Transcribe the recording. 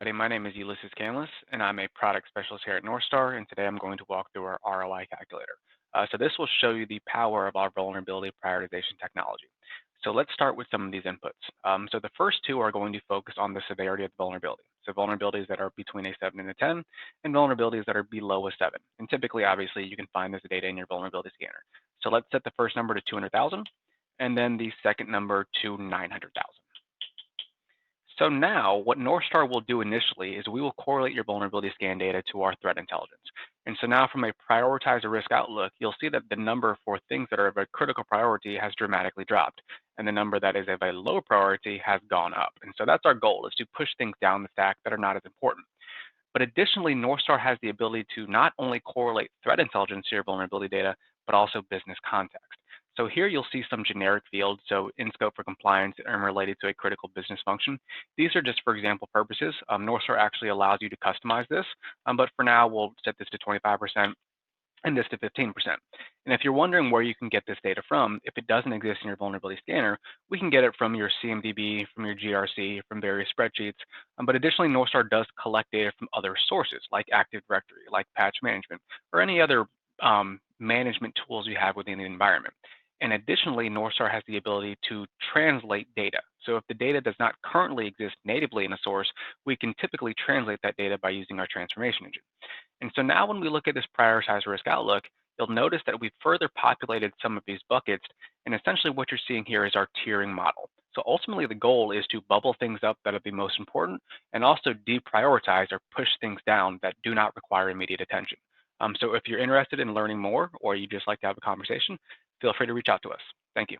Buddy, my name is Ulysses Canlis, and I'm a product specialist here at NorthStar, and today I'm going to walk through our ROI calculator. So this will show you the power of our vulnerability prioritization technology. So let's start with some of these inputs. So the first two are going to focus on the severity of the vulnerability. So vulnerabilities that are between a 7 and a 10, and vulnerabilities that are below a 7. And typically, obviously, you can find this data in your vulnerability scanner. So let's set the first number to 200,000, and then the second number to 900,000. So now what NorthStar will do initially is we will correlate your vulnerability scan data to our threat intelligence. And so now from a prioritize a risk outlook, you'll see that the number for things that are of a critical priority has dramatically dropped. And the number that is of a low priority has gone up. And so that's our goal, is to push things down the stack that are not as important. But additionally, NorthStar has the ability to not only correlate threat intelligence to your vulnerability data, but also business context. So here you'll see some generic fields, so in scope for compliance and related to a critical business function. These are just for example purposes. NorthStar actually allows you to customize this, but for now we'll set this to 25% and this to 15%. And if you're wondering where you can get this data from, if it doesn't exist in your vulnerability scanner, we can get it from your CMDB, from your GRC, from various spreadsheets. But additionally, NorthStar does collect data from other sources like Active Directory, like patch management, or any other management tools you have within the environment. And additionally, NorthStar has the ability to translate data. So if the data does not currently exist natively in a source, we can typically translate that data by using our transformation engine. And so now when we look at this prioritized risk outlook, you'll notice that we've further populated some of these buckets. And essentially what you're seeing here is our tiering model. So ultimately the goal is to bubble things up that are the most important and also deprioritize or push things down that do not require immediate attention. So if you're interested in learning more or you just like to have a conversation, feel free to reach out to us. Thank you.